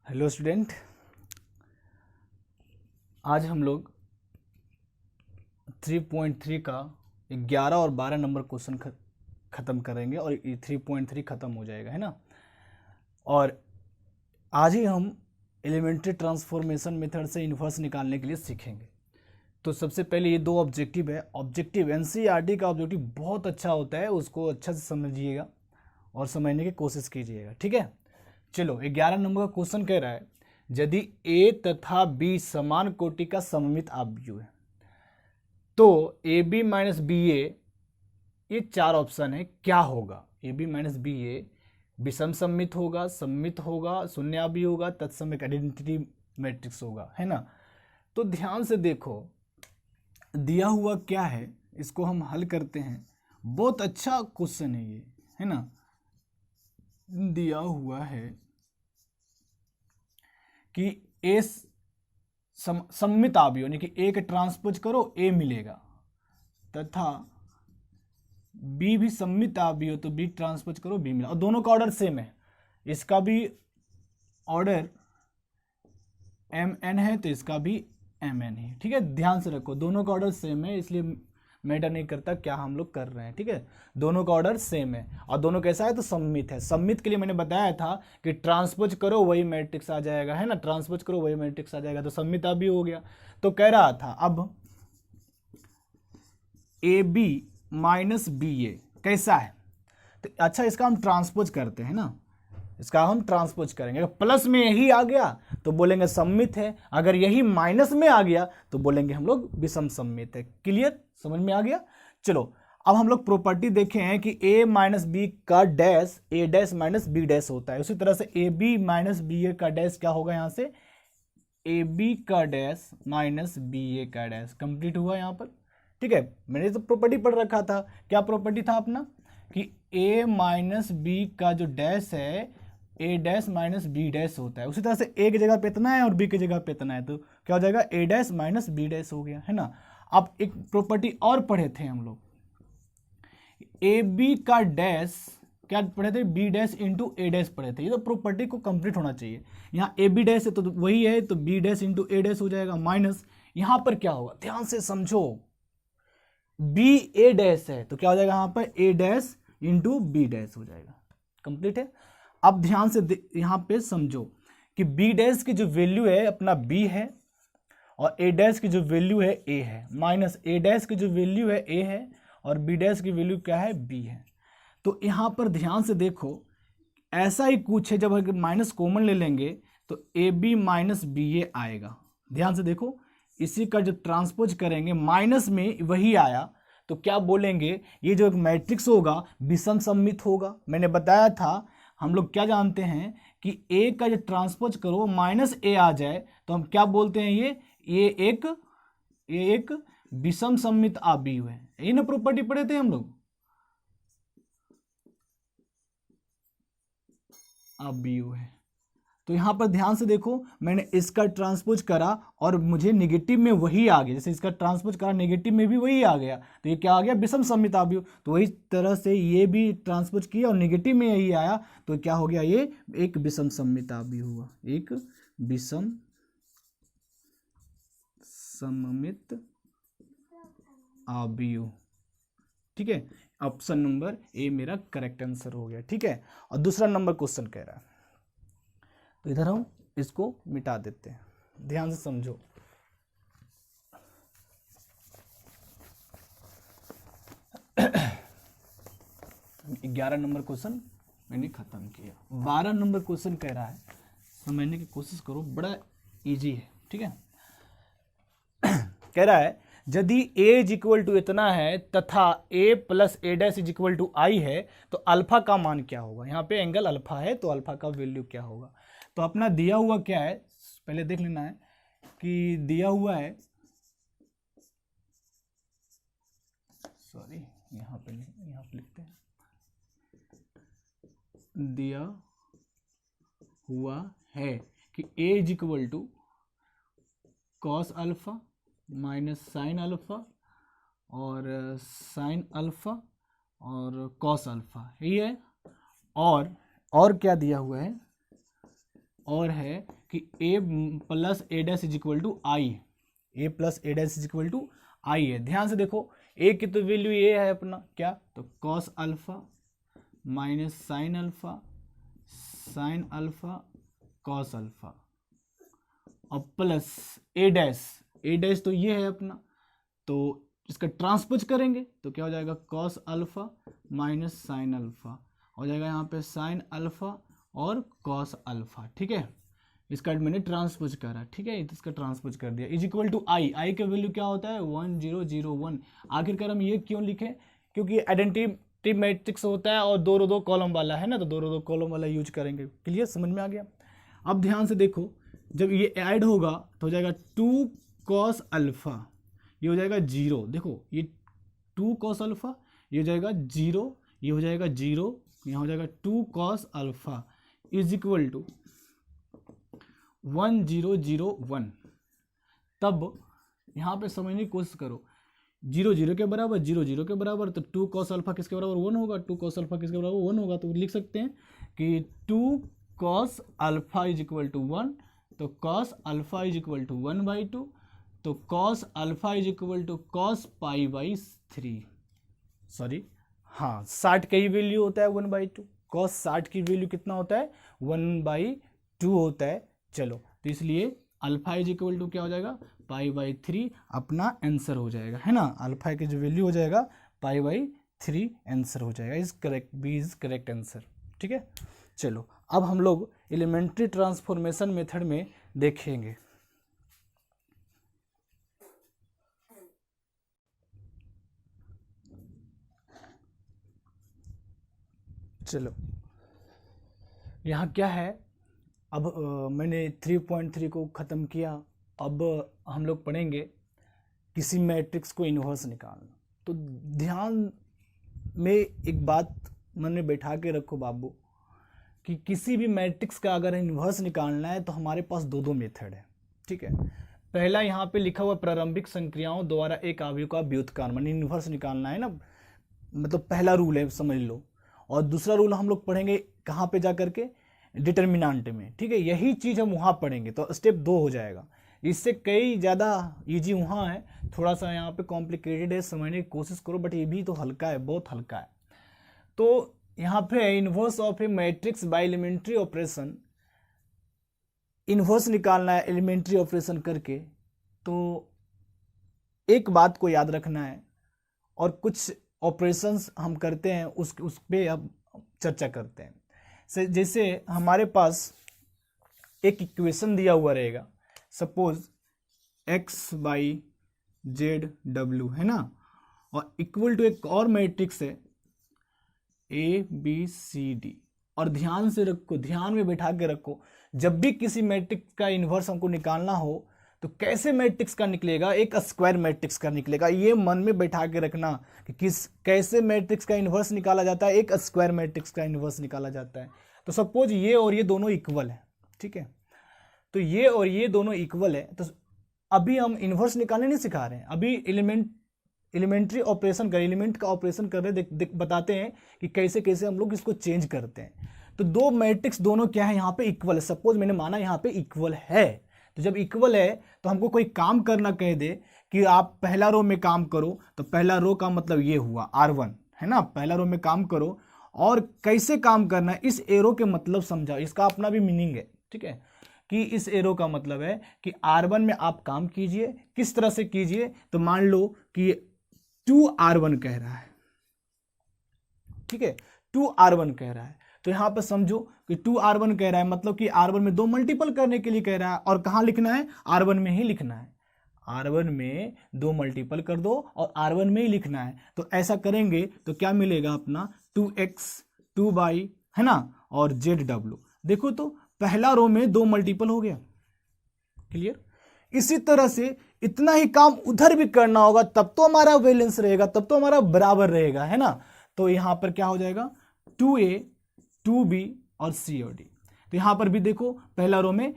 Hello student, आज हम लोग 3.3 का 11 और 12 नंबर क्वेश्चन ख़त्म करेंगे और ये 3.3 ख़त्म हो जाएगा, है ना। और आज ही हम एलिमेंट्री ट्रांसफॉर्मेशन मेथड से इन्वर्स निकालने के लिए सीखेंगे। तो सबसे पहले ये दो ऑब्जेक्टिव है। ऑब्जेक्टिव एनसीईआरटी का ऑब्जेक्टिव बहुत अच्छा होता है, उसको अच्छा से समझिएगा और समझने की कोशिश कीजिएगा, ठीक है। चलो 11 नंबर का क्वेश्चन कह रहा है, यदि ए तथा बी समान कोटि का सममित आव्यूह है तो ए बी माइनस बी ए, ये चार ऑप्शन है, क्या होगा। ए बी माइनस बी ए विषम सममित होगा, सममित होगा, शून्यावी होगा, तत्सम एक आइडेंटिटी मैट्रिक्स होगा, है ना। तो ध्यान से देखो, दिया हुआ क्या है इसको हम हल करते हैं। बहुत अच्छा क्वेश्चन है ये, है ना। दिया हुआ है कि ए सममित आव्यूह यानी कि ए के ट्रांसपोज करो ए मिलेगा, तथा बी भी सममित आव्यूह तो बी ट्रांसपोज करो बी मिलेगा, और दोनों का ऑर्डर सेम है। इसका भी ऑर्डर एम एन है तो इसका भी एम एन है, ठीक है। ध्यान से रखो, दोनों का ऑर्डर सेम है, इसलिए मैटर नहीं करता क्या हम लोग कर रहे हैं, ठीक है। दोनों का ऑर्डर सेम है और दोनों कैसा है तो सममित है। सममित के लिए मैंने बताया था कि ट्रांसपोज करो वही मैट्रिक्स आ जाएगा, है ना। ट्रांसपोज करो वही मैट्रिक्स आ जाएगा, तो सममित भी हो गया। तो कह रहा था अब ए बी माइनस बी ए कैसा है, तो अच्छा इसका हम ट्रांसपोज करते हैं ना, इसका हम ट्रांसपोज करेंगे। अगर प्लस में यही आ गया तो बोलेंगे सममित है, अगर यही माइनस में आ गया तो बोलेंगे हम लोग विषम सममित है। क्लियर, समझ में आ गया। चलो अब हम लोग प्रॉपर्टी देखे हैं कि a माइनस बी का dash a dash minus B dash होता है। उसी तरह से A B minus B A का डैश क्या होगा, यहां से ए बी का डैश माइनस बी ए का डैश। कंप्लीट हुआ यहां पर, ठीक है। मैंने तो प्रॉपर्टी पढ़ रखा था, क्या प्रॉपर्टी था अपना कि a माइनस बी का जो डैश है ए डैश माइनस बी डैश होता है। उसी तरह से ए की जगह पे इतना है और बी की जगह पे इतना है, तो क्या हो जाएगा ए डैश माइनस बी डैश हो गया, है ना। अब एक प्रॉपर्टी और पढ़े थे हम लोग, ए बी का डैश क्या पढ़े थे, बी डैश इंटू ए डैश पढ़े थे। ये तो प्रॉपर्टी को कंप्लीट होना चाहिए। यहाँ ए बी डैश है तो वही है, तो बी डैश इंटू ए डैश हो जाएगा, माइनस यहाँ पर क्या होगा ध्यान से समझो, बी ए डैश है तो क्या हो जाएगा यहाँ पर ए डैश इंटू बी डैश हो जाएगा। कंप्लीट है। अब ध्यान से यहां पे समझो कि बी डैश की जो वैल्यू है अपना बी है और ए डैश की जो वैल्यू है ए है, माइनस ए डैश की जो वैल्यू है ए है और बी डैश की वैल्यू क्या है बी है। तो यहां पर ध्यान से देखो, ऐसा ही कुछ है, जब अगर माइनस कॉमन ले लेंगे तो ए बी माइनस बी ए आएगा। ध्यान से देखो, इसी का जो ट्रांसपोज करेंगे माइनस में वही आया तो क्या बोलेंगे, ये जो एक मैट्रिक्स होगा विषम सममित होगा। मैंने बताया था हम लोग क्या जानते हैं कि ए का जो ट्रांसपोज करो माइनस ए आ जाए तो हम क्या बोलते हैं, ये एक विषम सममित आव्यूह है। यही ना प्रॉपर्टी पढ़े थे हम लोग, आव्यूह है। तो यहां पर ध्यान से देखो, मैंने इसका ट्रांसपोज करा और मुझे नेगेटिव में वही आ गया, जैसे इसका ट्रांसपोज करा नेगेटिव में भी वही आ गया, तो ये क्या आ गया विषम सममित आव्यूह। तो वही तरह से ये भी ट्रांसपोज किया और नेगेटिव में यही आया तो क्या हो गया, ये एक विषम सममित आव्यूह हुआ, एक विषम सममित आव्यूह, ठीक है। ऑप्शन नंबर ए मेरा करेक्ट आंसर हो गया, ठीक है। और दूसरा नंबर क्वेश्चन कह रहा है, तो इधर हम इसको मिटा देते हैं, ध्यान से समझो। ग्यारह नंबर क्वेश्चन मैंने खत्म किया। 12 नंबर क्वेश्चन कह रहा है, समझने की कोशिश करो, बड़ा इजी है, ठीक है। कह रहा है यदि a इज इक्वल टू इतना है तथा a plus A dash is equal to I है तो अल्फा का मान क्या होगा। यहाँ पे एंगल अल्फा है तो अल्फा का वैल्यू क्या होगा। तो अपना दिया हुआ क्या है, पहले देख लेना है कि दिया हुआ है, सॉरी यहाँ पे लिखते हैं, दिया हुआ है कि a is equal to cos alpha minus sine alpha और साइन अल्फा और कॉस अल्फा, यही है। और क्या दिया हुआ है, और है कि a plus A dash is equal to I, A plus A dash is equal to I है। ध्यान से देखो a की तो वैल्यू ये है अपना क्या, तो cos alpha minus sine alpha cos alpha, और प्लस ए डैश तो ये है अपना, तो इसका ट्रांसपोज करेंगे तो क्या हो जाएगा, cos alpha minus sine alpha, हो जाएगा यहाँ पे साइन अल्फा और कॉस अल्फा। ठीक है, इसका मैंने ट्रांसपोज करा, ठीक है, इसका ट्रांसपोज कर दिया, इज इक्वल टू आई का वैल्यू क्या होता है 1001। आखिरकार हम ये क्यों लिखे, क्योंकि आइडेंटिटी मैट्रिक्स होता है और दो रो दो कॉलम वाला है ना, तो दो रो दो कॉलम वाला यूज करेंगे। क्लियर, समझ में आ गया। अब ध्यान से देखो, जब ये ऐड होगा तो हो जाएगा 2 कॉस अल्फा, ये हो जाएगा 0, देखो ये 2 कॉस अल्फा, ये हो जाएगा 0, ये हो जाएगा 0, यहाँ हो जाएगा 2 cos alpha is equal to 1001। तब यहाँ पे समझने की कोशिश करो, 0 0 के बराबर 0 0 के बराबर, तो 2 कॉस अल्फा किसके बराबर 1 होगा, 2 कॉस अल्फा किसके बराबर 1 होगा, तो लिख सकते हैं कि 2 cos alpha is equal to 1, तो cos alpha is equal to 1/2, तो cos alpha is equal to cos π/3, sorry हाँ 60 का ही वैल्यू होता है 1/2, कॉस 60 की वैल्यू कितना होता है 1/2 होता है। चलो, तो इसलिए अल्फा इज इक्वल टू क्या हो जाएगा π/3 अपना आंसर हो जाएगा, है ना, अल्फा की जो वैल्यू हो जाएगा π/3 आंसर हो जाएगा, is correct, B is correct answer. ठीक है, चलो अब हम लोग एलिमेंट्री ट्रांसफॉर्मेशन मेथड में देखेंगे। चलो यहाँ क्या है, अब मैंने 3.3 को ख़त्म किया, अब हम लोग पढ़ेंगे किसी मैट्रिक्स को इन्वर्स निकालना। तो ध्यान में एक बात मन में बैठा के रखो बाबू, कि किसी भी मैट्रिक्स का अगर इन्वर्स निकालना है तो हमारे पास दो मेथड है। ठीक है, पहला यहाँ पे लिखा हुआ प्रारंभिक संक्रियाओं द्वारा एक अवयव का व्युत्क्रम, माने इन्वर्स निकालना है ना, मतलब पहला रूल है समझ लो। और दूसरा रूल हम लोग पढ़ेंगे कहाँ पे जा करके, डिटर्मिनेंट में। ठीक है, यही चीज़ हम वहाँ पढ़ेंगे, तो स्टेप 2 हो जाएगा। इससे कई ज़्यादा इजी वहाँ है, थोड़ा सा यहाँ पे कॉम्प्लिकेटेड है, समझने की कोशिश करो, बट ये भी तो हल्का है, बहुत हल्का है। तो यहाँ पे inverse of a matrix by elementary operation, inverse निकालना है एलिमेंट्री ऑपरेशन करके। तो एक बात को याद रखना है, और कुछ ऑपरेशंस हम करते हैं उस पे अब चर्चा करते हैं। जैसे हमारे पास एक इक्वेशन दिया हुआ रहेगा, सपोज x/z/w है ना, और इक्वल टू एक और मैट्रिक्स है ABCD। और ध्यान से रखो, ध्यान में बैठा के रखो, जब भी किसी मैट्रिक्स का इन्वर्स हमको निकालना हो तो कैसे मैट्रिक्स का निकलेगा, एक स्क्वायर मैट्रिक्स का निकलेगा। ये मन में बैठा के रखना कि कैसे मैट्रिक्स का इन्वर्स निकाला जाता है, एक स्क्वायर मैट्रिक्स का इन्वर्स निकाला जाता है। तो सपोज ये और ये दोनों इक्वल है, ठीक है, तो ये और ये दोनों इक्वल है, तो अभी हम इन्वर्स निकालने नहीं सिखा रहे हैं, अभी एलिमेंट्री ऑपरेशन कर, एलिमेंट का ऑपरेशन कर रहे, बताते हैं कि कैसे कैसे हम लोग इसको चेंज करते हैं। तो दो मैट्रिक्स दोनों क्या है यहाँ पे इक्वल है, सपोज मैंने माना यहाँ पे इक्वल है। तो जब इक्वल है तो हमको कोई काम करना कह दे कि आप पहला रो में काम करो, तो पहला रो का मतलब ये हुआ R1 है ना, पहला रो में काम करो। और कैसे काम करना है, इस एरो के मतलब समझाओ, इसका अपना भी मीनिंग है, ठीक है, कि इस एरो का मतलब है कि R1 में आप काम कीजिए। किस तरह से कीजिए, तो मान लो कि 2R1 कह रहा है, ठीक है, 2R1 कह रहा है, तो यहां पर समझो कि 2R1 कह रहा है, मतलब कि R1 में 2 मल्टीपल करने के लिए कह रहा है, और कहां लिखना है, R1 में ही लिखना है। R1 में 2 मल्टीपल कर दो और R1 में ही लिखना है। तो ऐसा करेंगे तो क्या मिलेगा अपना 2x 2y है ना, और zw। देखो तो पहला रो में 2 मल्टीपल हो गया, क्लियर। इसी तरह से इतना ही काम उधर भी करना होगा, तब तो हमारा बैलेंस रहेगा, तब तो हमारा बराबर रहेगा, है ना। तो यहां पर क्या हो जाएगा 2a 2b और c और d। तो यहां पर भी देखो पहला रो में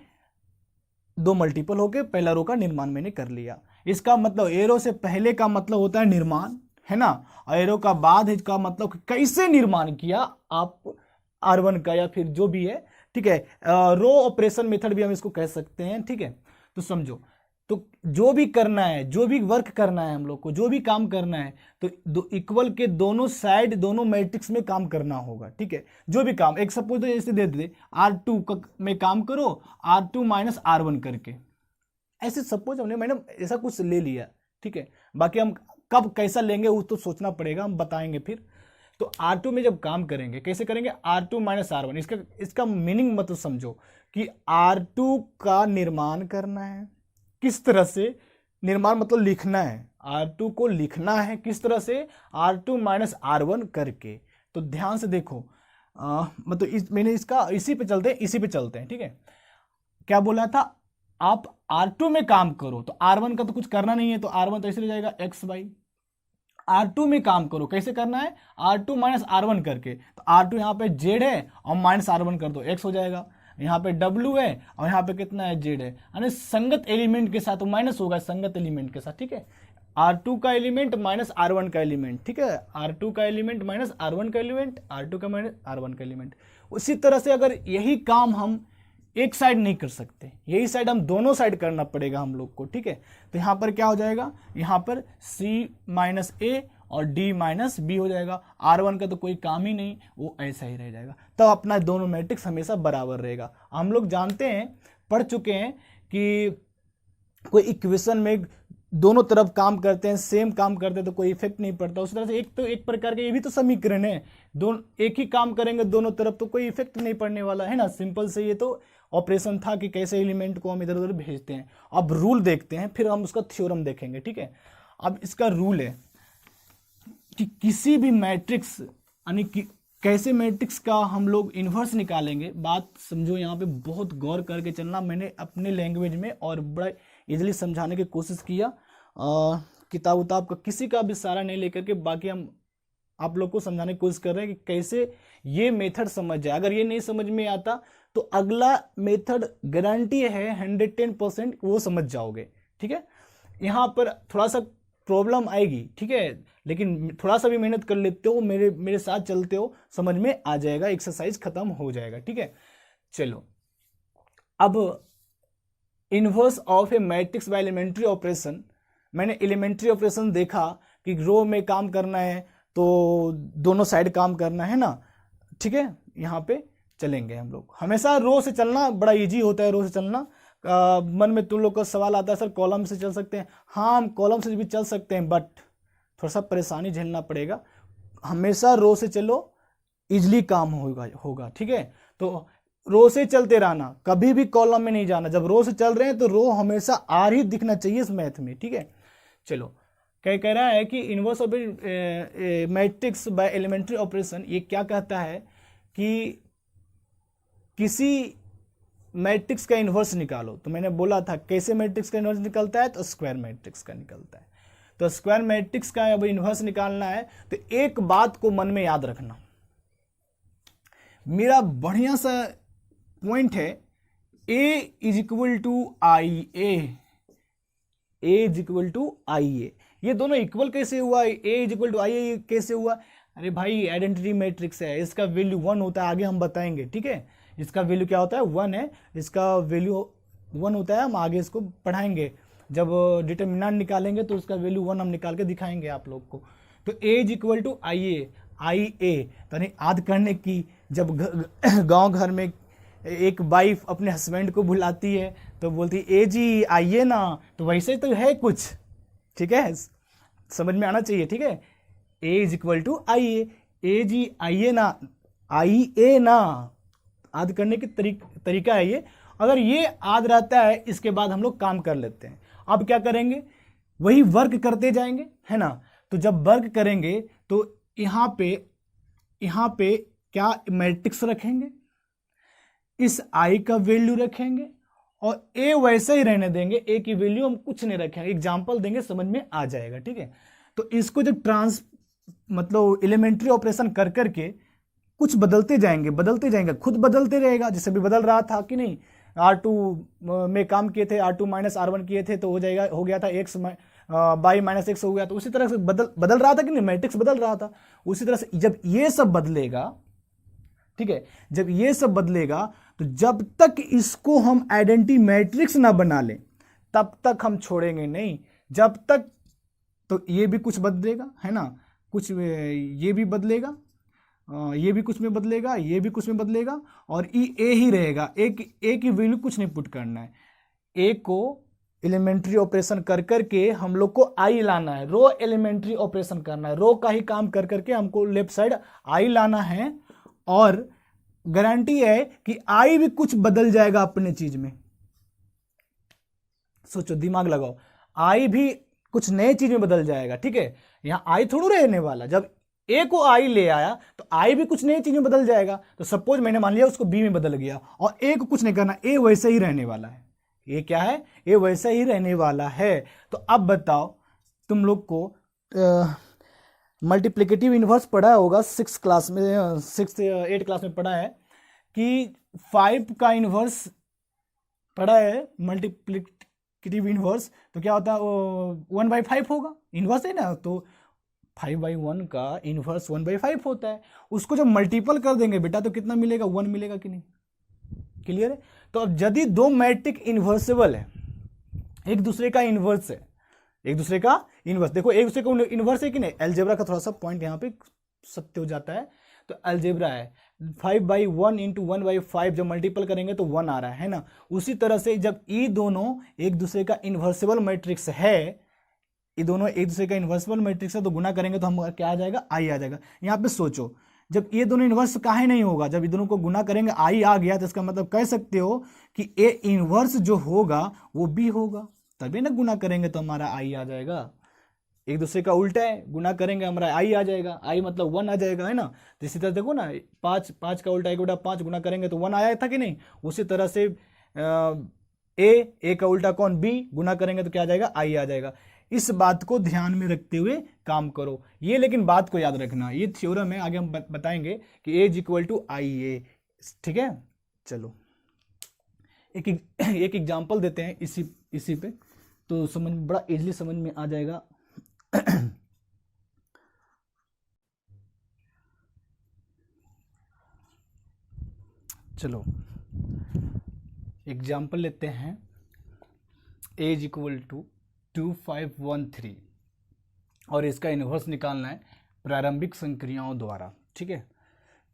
2 मल्टीपल होके पहला रो का निर्माण मैंने कर लिया। इसका मतलब एरो से पहले का मतलब होता है निर्माण, है ना, और एरो का बाद का मतलब कैसे निर्माण किया आप R1 का या फिर जो भी है, ठीक है, रो ऑपरेशन मेथड भी हम इसको कह सकते हैं। ठीक है, तो समझो, तो जो भी करना है, जो भी वर्क करना है हम लोग को, जो भी काम करना है, तो इक्वल के दोनों साइड, दोनों मैट्रिक्स में काम करना होगा। ठीक है, जो भी काम, एक सपोज तो जैसे दे दे R2 में काम करो R2 माइनस R1 करके, ऐसे सपोज हमने मैंने ऐसा कुछ ले लिया। ठीक है, बाकी हम कब कैसा लेंगे वो तो सोचना पड़ेगा, हम बताएंगे फिर। तो R2 में जब काम करेंगे, कैसे करेंगे, R2 माइनस R1, इसका मीनिंग मतलब समझो कि R2 का निर्माण करना है। किस तरह से निर्माण, मतलब लिखना है, R2 को लिखना है किस तरह से, R2 माइनस R1 करके। तो ध्यान से देखो, मतलब मैंने इसका इसी पे चलते हैं। ठीक है, क्या बोला था, आप R2 में काम करो, तो R1 का तो कुछ करना नहीं है, तो R1 तो ऐसे रह जाएगा x बाई। R2 में काम करो, कैसे करना है, R2 माइनस R1 करके, तो R2 यहाँ पे Z है और माइनस R1 कर दो, x हो जाएगा। यहाँ पे W है और यहाँ पे कितना है, Z है, यानी संगत एलिमेंट के साथ, तो माइनस होगा संगत एलिमेंट के साथ। ठीक है, R2 का एलिमेंट माइनस R1 का एलिमेंट। ठीक है, R2 का एलिमेंट माइनस R1 का एलिमेंट, R2 का माइनस R1 का एलिमेंट। उसी तरह से अगर यही काम हम एक साइड नहीं कर सकते, यही साइड हम दोनों साइड करना पड़ेगा हम लोग को। ठीक है, तो यहाँ पर क्या हो जाएगा, यहाँ पर C माइनस A और D माइनस B हो जाएगा। R1 का तो कोई काम ही नहीं, वो ऐसा ही रह जाएगा। तब अपना दोनों मैट्रिक्स हमेशा बराबर रहेगा। हम लोग जानते हैं, पढ़ चुके हैं कि कोई इक्वेशन में दोनों तरफ काम करते हैं, सेम काम करते हैं तो कोई इफेक्ट नहीं पड़ता। उस तरह से एक प्रकार के ये भी तो समीकरण है, दोनों एक ही काम करेंगे दोनों तरफ तो कोई इफेक्ट नहीं पड़ने वाला है ना। सिंपल से ये तो ऑपरेशन था कि कैसे एलिमेंट को हम इधर उधर भेजते हैं। अब रूल देखते हैं, फिर हम उसका थ्योरम देखेंगे। ठीक है, अब इसका रूल है कि किसी भी मैट्रिक्स, यानी कि कैसे मैट्रिक्स का हम लोग इन्वर्स निकालेंगे। बात समझो, यहाँ पे बहुत गौर करके चलना। मैंने अपने लैंग्वेज में और बड़ा इजीली समझाने की कोशिश किया, किताब उताब का किसी का भी सहारा नहीं लेकर के, बाकी हम आप लोग को समझाने की कोशिश कर रहे हैं कि कैसे ये मेथड समझ जाए। अगर ये नहीं समझ में आता तो अगला मेथड गारंटी है 110% वो समझ जाओगे। ठीक है, यहाँ पर थोड़ा सा प्रॉब्लम आएगी, ठीक है, लेकिन थोड़ा सा भी मेहनत कर लेते हो, मेरे साथ चलते हो, समझ में आ जाएगा, एक्सरसाइज खत्म हो जाएगा। ठीक है, चलो अब inverse of a matrix by elementary operation. मैंने एलिमेंट्री ऑपरेशन देखा कि रो में काम करना है तो दोनों साइड काम करना है ना। ठीक है, यहाँ पे चलेंगे हम लोग। हमेशा रो से चलना बड़ा इजी होता है, रो से चलना। मन में तुम लोग का सवाल आता है सर कॉलम से चल सकते हैं। हाँ, हम कॉलम से भी चल सकते हैं, बट थोड़ा सा परेशानी झेलना पड़ेगा। हमेशा रो से चलो, इजली काम होगा। ठीक है, तो रो से चलते रहना, कभी भी कॉलम में नहीं जाना। जब रो से चल रहे हैं तो रो हमेशा आर ही दिखना चाहिए इस मैथ में। ठीक है, चलो क्या कह रहा है कि inverse of matrix by elementary operation, ये क्या कहता है कि किसी मैट्रिक्स का इन्वर्स निकालो। तो मैंने बोला था कैसे मैट्रिक्स का इन्वर्स निकलता है, तो स्क्वायर मैट्रिक्स का निकलता है। तो स्क्वायर मैट्रिक्स का अब इन्वर्स निकालना है तो एक बात को मन में याद रखना, मेरा बढ़िया सा पॉइंट है, A is equal to I A. A is equal to I A, ये दोनों इक्वल कैसे हुआ, A is equal to I A कैसे हुआ। अरे भाई आइडेंटिटी मैट्रिक्स है, इसका वैल्यू 1 होता है, आगे हम बताएंगे। ठीक है, इसका वैल्यू क्या होता है, 1 है, इसका वैल्यू 1 होता है। हम आगे इसको पढ़ाएंगे, जब डिटरमिनेंट निकालेंगे तो उसका वैल्यू 1 हम निकाल के दिखाएंगे आप लोग को। तो A is equal to I A, तो याद करने की, जब गांव घर में एक वाइफ अपने हस्बैंड को बुलाती है तो बोलती ए जी आइए ना, तो वैसे तो है कुछ। ठीक है, समझ में आना चाहिए। ठीक है, A is equal to I ए जी आइए ना, आई ए ना, याद करने की तरीका है ये। अगर ये याद रहता है, इसके बाद हम लोग काम कर लेते हैं। अब क्या करेंगे, वही वर्क करते जाएंगे, है ना। तो जब वर्क करेंगे तो यहाँ पे क्या मैट्रिक्स रखेंगे, इस आई का वैल्यू रखेंगे और ए वैसे ही रहने देंगे, ए की वैल्यू हम कुछ नहीं रखेंगे, एग्जांपल देंगे, समझ में आ जाएगा। ठीक है, तो इसको जब मतलब एलिमेंट्री ऑपरेशन कर करके कुछ बदलते जाएंगे, खुद बदलते रहेगा। जैसे भी बदल रहा था कि नहीं, R2 में काम किए थे, R2 माइनस R1 किए थे तो हो गया था x बाई माइनस एक्स हो गया। तो उसी तरह से बदल रहा था कि नहीं, मैट्रिक्स बदल रहा था। उसी तरह से जब ये सब बदलेगा, ठीक है, जब ये सब बदलेगा तो जब तक इसको हम आइडेंटिटी मैट्रिक्स ना बना लें तब तक हम छोड़ेंगे नहीं। जब तक, तो ये भी कुछ बदलेगा है ना, कुछ ये भी बदलेगा, ये भी कुछ में बदलेगा, ये भी कुछ में बदलेगा, और ए ही रहेगा। ए की वैल्यू कुछ नहीं पुट करना है। ए को एलिमेंट्री ऑपरेशन कर करके हम लोग को आई लाना है, रो एलिमेंट्री ऑपरेशन करना है, रो का ही काम कर करके हमको लेफ्ट साइड आई लाना है। और गारंटी है कि आई भी कुछ बदल जाएगा अपने चीज में। सोचो, दिमाग लगाओ, आई भी कुछ नए चीज में बदल जाएगा। ठीक है, यहां आई थोड़ा रहने वाला। जब ए को आई ले आया तो आई भी कुछ नई चीज में बदल जाएगा। तो सपोज मैंने मान लिया उसको बी में बदल गया, और ए को कुछ नहीं करना, ए वैसे ही रहने वाला है। ये क्या है, ये वैसा ही रहने वाला है। तो अब बताओ, तुम लोग को मल्टीप्लिकेटिव इनवर्स पढ़ा होगा 6 क्लास में, 8 क्लास में पढ़ा है कि 5 का इनवर्स पढ़ा है, मल्टीप्लिकेटिव इनवर्स। तो क्या होता है, 1/5 होगा, इनवर्स है ना, तो 5/1 का इनवर्स 1/5 होता है। उसको जब मल्टीपल कर देंगे बेटा तो कितना मिलेगा, 1 मिलेगा कि नहीं? क्लियर है? तो अब यदि दो मैट्रिक इन्वर्सेबल है, एक दूसरे का इन्वर्स है, एक दूसरे का इन्वर्स, देखो एक दूसरे का इन्वर्स है कि नहीं, अलजेब्रा का थोड़ा सा पॉइंट यहाँ पे सत्य हो जाता है। तो अलजेब्रा है 5/1 इंटू 1/5, जब मल्टीपल करेंगे तो 1 आ रहा है ना। उसी तरह से जब ये दोनों एक दूसरे का इन्वर्सेबल मैट्रिक्स है, ये दोनों एक दूसरे का इन्वर्सेबल मैट्रिक्स है, तो गुना करेंगे तो हम क्या आ जाएगा, आई आ जाएगा। यहाँ पे सोचो, जब ये दोनों इन्वर्स काहे नहीं होगा, जब ये दोनों को गुना करेंगे आई आ गया, तो इसका मतलब कह सकते हो कि ए इन्वर्स जो होगा वो बी होगा, तभी ना गुना करेंगे तो हमारा आई आ जाएगा। एक दूसरे का उल्टा है, गुना करेंगे हमारा आई आ जाएगा, आई मतलब 1 आ जाएगा, है ना। तो इसी तरह देखो ना, 5 का उल्टा 1 बटा 5 गुना करेंगे तो 1 आया था कि नहीं। उसी तरह से ए का उल्टा कौन, बी, गुना करेंगे तो क्या आ जाएगा, आई आ जाएगा। इस बात को ध्यान में रखते हुए काम करो ये, लेकिन बात को याद रखना, ये थ्योरम है, आगे हम बताएंगे कि ए इज इक्वल टू आई ए। ठीक है, चलो एक एग्जांपल देते हैं इसी पे, तो समझ बड़ा इजीली समझ में आ जाएगा। चलो एग्जांपल लेते हैं, ए इज इक्वल टू 2513, और इसका इन्वर्स निकालना है प्रारंभिक संक्रियाओं द्वारा। ठीक है,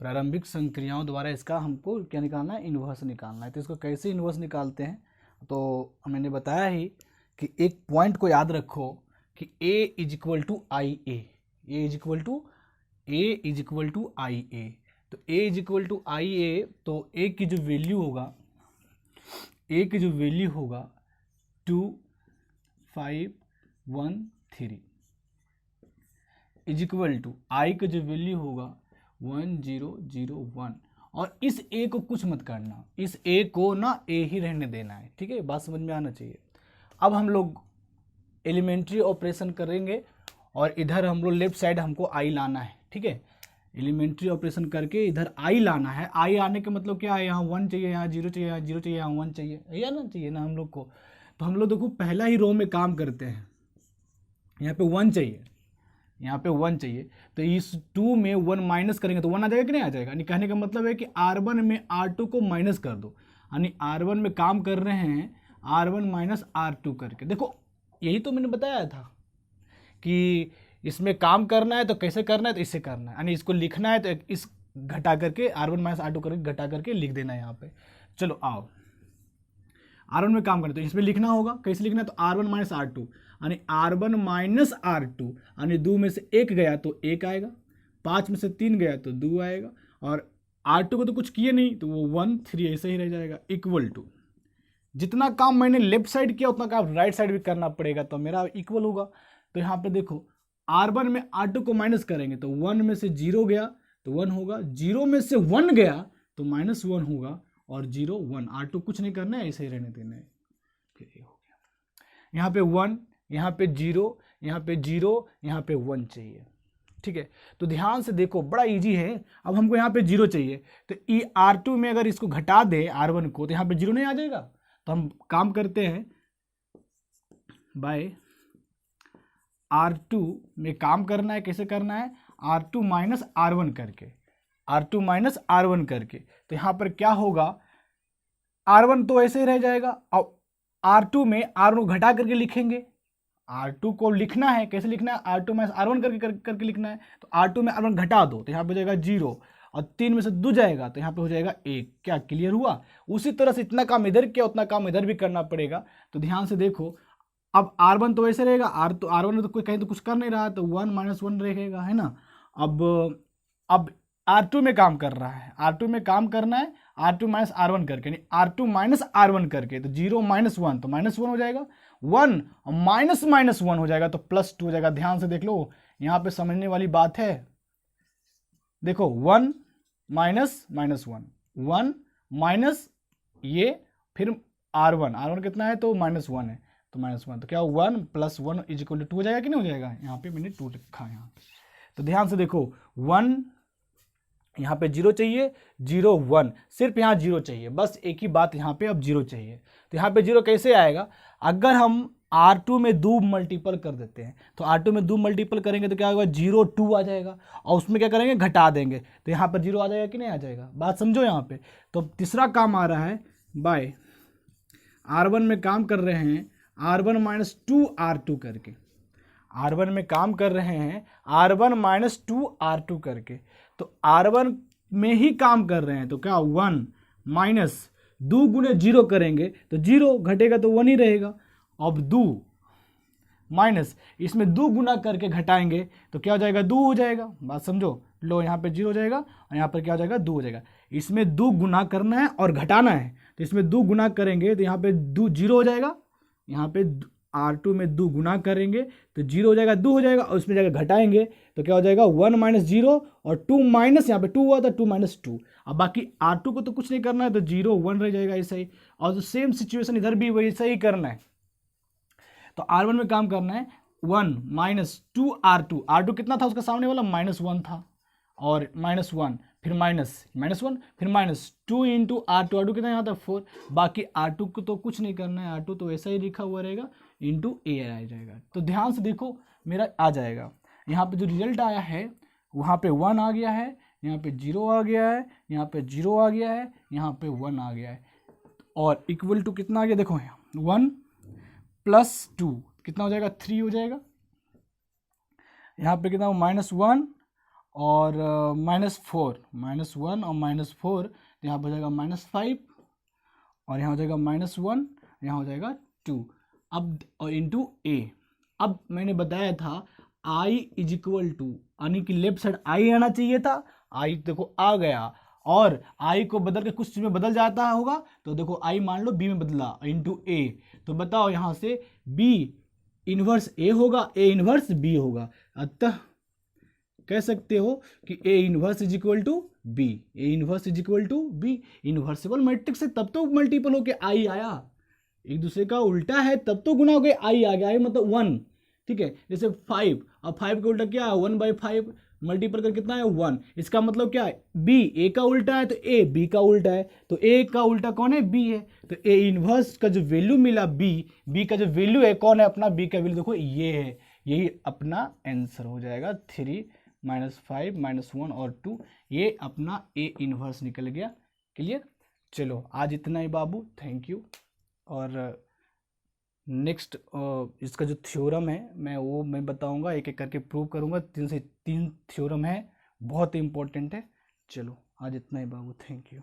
प्रारंभिक संक्रियाओं द्वारा इसका हमको क्या निकालना है, इन्वर्स निकालना है। तो इसको कैसे इन्वर्स निकालते हैं, तो मैंने बताया ही कि एक पॉइंट को याद रखो कि a is equal to I A, A is equal to I A. तो a is equal to I A, तो a की जो वैल्यू होगा, a की जो वैल्यू होगा 2513 इज इक्वल टू आई का जो वैल्यू होगा 1001। और इस ए को कुछ मत करना, इस ए को ना ए ही रहने देना है। ठीक है, बात समझ में आना चाहिए। अब हम लोग एलिमेंट्री ऑपरेशन करेंगे, और इधर हम लोग लेफ्ट साइड हमको आई लाना है। ठीक है, एलिमेंट्री ऑपरेशन करके इधर आई लाना है। आई आने का मतलब क्या है, यहाँ 1 चाहिए, यहाँ 0 चाहिए, यहाँ 0 चाहिए, यहाँ 1 चाहिए, या ना चाहिए ना हम लोग को। तो हम लोग देखो पहला ही रो में काम करते हैं, यहाँ पे 1 चाहिए, यहाँ पे 1 चाहिए। तो इस 2 में 1 माइनस करेंगे तो 1 आ जाएगा कि नहीं आ जाएगा। यानी कहने का मतलब है कि R1 में R2 को माइनस कर दो, यानी R1 में काम कर रहे हैं R1 माइनस R2 करके। देखो यही तो मैंने बताया था कि इसमें काम करना है तो कैसे करना है, तो इससे करना है, यानी इसको लिखना है तो इस घटा करके R1 माइनस R2 करके घटा करके लिख देना है यहाँ पे। चलो आओ, R1 में काम करना तो इसमें लिखना होगा, कैसे लिखना है, तो R1 माइनस R2, यानी R1 माइनस R2, यानी 2 में से 1 गया तो 1 आएगा, 5 में से 3 गया तो 2 आएगा, और R2 को तो कुछ किए नहीं तो वो 1 3 ऐसे ही रह जाएगा। इक्वल टू जितना काम मैंने लेफ्ट साइड किया उतना काम राइट साइड भी करना पड़ेगा, तो मेरा इक्वल होगा। तो यहाँ पे देखो R1 में R2 को माइनस करेंगे तो 1 में से 0 गया तो 1 होगा, 0 में से 1 गया तो -1 होगा, और 0 1, R2 कुछ नहीं करना है, ऐसे ही रहने देना है। फिर ये हो गया, यहाँ पे 1, यहाँ पे 0, यहाँ पे 0, यहाँ पे 1 चाहिए। ठीक है, तो ध्यान से देखो बड़ा इजी है। अब हमको यहाँ पे 0 चाहिए, तो ई R2 में अगर इसको घटा दे R1 को तो यहाँ पे 0 नहीं आ जाएगा। तो हम काम करते हैं बाय R2 में काम करना है, कैसे करना है, R2 माइनस R1 करके, R2 माइनस R1 करके। तो यहाँ पर क्या होगा R1 तो ऐसे ही रह जाएगा। अब R2 में R1 को घटा करके लिखेंगे, R2 को लिखना है, कैसे लिखना है, R2 माइनस R1 करके लिखना है। तो R2 में R1 घटा दो तो यहाँ पे हो जाएगा 0 और 3 में से 2 जाएगा तो यहाँ पे हो जाएगा 1। क्या क्लियर हुआ? उसी तरह से इतना काम इधर किया उतना काम इधर भी करना पड़ेगा। तो ध्यान से देखो, अब R1 तो ऐसे रहेगा, R1 में तो कोई कहीं तो कुछ कर नहीं रहा तो 1 माइनस 1 रहेगा, है ना। अब R2 में काम कर रहा है, R2 में काम करना है R2 माइनस R1 करके, नहीं R2 माइनस R1 करके, तो 0 माइनस 1 तो माइनस 1 हो जाएगा, 1 माइनस माइनस 1 हो जाएगा तो प्लस 2 हो जाएगा। ध्यान से देख लो, यहाँ पे समझने वाली बात है। देखो 1 माइनस माइनस 1, 1 माइनस ये फिर R1 कितना है तो माइनस 1 है तो माइनस 1, तो क्या 1 प्लस 1 इज इक्वल टू 2 हो जाएगा कि नहीं हो जाएगा? यहाँ पे मैंने 2 लिखा है यहाँ। तो ध्यान से देखो 1, यहाँ पे 0 चाहिए, 0 1, सिर्फ यहाँ 0 चाहिए, बस एक ही बात यहाँ पे अब 0 चाहिए। तो यहाँ पे 0 कैसे आएगा? अगर हम R2 में 2 मल्टीपल कर देते हैं तो R2 में 2 मल्टीपल करेंगे तो क्या होगा, 0 2 आ जाएगा और उसमें क्या करेंगे, घटा देंगे तो यहाँ पर 0 आ जाएगा कि नहीं आ जाएगा? बात समझो यहाँ पे। तो तीसरा काम आ रहा है बाय R1 में काम कर रहे हैं R1 माइनस 2 R2 करके, R1 में काम कर रहे हैं R1 माइनस 2 R2 करके, तो R1 में ही काम कर रहे हैं तो क्या 1 माइनस 2 गुने 0 करेंगे तो 0 घटेगा तो 1 ही रहेगा। अब 2 माइनस इसमें 2 गुना करके घटाएंगे तो क्या हो जाएगा, 2 हो जाएगा। बात समझो, लो यहाँ पे 0 हो जाएगा और यहाँ पर क्या हो जाएगा, 2 हो जाएगा। इसमें 2 गुना करना है और घटाना है तो इसमें 2 गुना करेंगे तो यहाँ पे 2 0 हो जाएगा, यहाँ पे R2 में 2 गुना करेंगे तो 0 हो जाएगा, 2 हो जाएगा और उसमें जाकर घटाएंगे तो क्या हो जाएगा, 1 माइनस 0 और 2 माइनस, यहाँ पे 2 हुआ था 2 माइनस 2। अब बाकी R2 को तो कुछ नहीं करना है तो 0 1 रह जाएगा ऐसा ही, और तो सेम सिचुएशन इधर भी वैसा ही करना है। तो R1 में काम करना है 1 माइनस 2 R2 कितना था उसका सामने वाला, माइनस 1 था, और माइनस 1 फिर माइनस 1 फिर माइनस 2 इंटू R2 कितना यहाँ था 4। बाकी R2 को तो कुछ नहीं करना है, R2 तो ऐसा ही लिखा हुआ रहेगा, इंटू ए आ जाएगा। तो ध्यान से देखो मेरा आ जाएगा, यहाँ पे जो रिजल्ट आया है वहाँ पे 1 आ गया है, यहाँ पे 0 आ गया है, यहाँ पे 0 आ गया है, यहाँ पे 1 आ गया है, और इक्वल टू कितना आ गया, देखो यहाँ 1 प्लस 2 कितना हो जाएगा, 3 हो जाएगा। यहाँ पे कितना माइनस 1 और माइनस 4, माइनस 1 और माइनस 4, तो यहाँ पर हो जाएगा माइनस 5 और यहाँ हो जाएगा माइनस 1, यहाँ हो जाएगा 2। अब और इंटू ए, अब मैंने बताया था i इज इक्वल टू, यानी कि लेफ्ट साइड i आना चाहिए था, i देखो आ गया, और i को बदल के कुछ चीज में बदल जाता होगा तो देखो i मान लो b में बदला इंटू a, तो बताओ यहाँ से b इनवर्स a होगा, a इनवर्स b होगा। अतः कह सकते हो कि a inverse is equal to b, a inverse is equal to b। Invertible matrix है तब तो मल्टीपल होके i आया, एक दूसरे का उल्टा है तब तो गुना हो गया i आ गया, i मतलब 1, ठीक है। जैसे 5, अब 5 का उल्टा क्या है, 1/5 मल्टीपल कर कितना है 1, इसका मतलब क्या है b, a का उल्टा है तो a b का उल्टा है, तो a का उल्टा कौन है, b है, तो a इनवर्स का जो वैल्यू मिला b का जो वैल्यू है कौन है अपना, b का वैल्यू देखो ये है, यही अपना आंसर हो जाएगा 3 माइनस 5 माइनस 1 और 2, ये अपना a इनवर्स निकल गया। क्लियर? चलो आज इतना ही बाबू, थैंक यू। और नेक्स्ट इसका जो थ्योरम है मैं बताऊंगा, एक एक करके प्रूव करूंगा, 3 से 3 थ्योरम है, बहुत इंपॉर्टेंट है। चलो आज इतना ही बाबू, थैंक यू।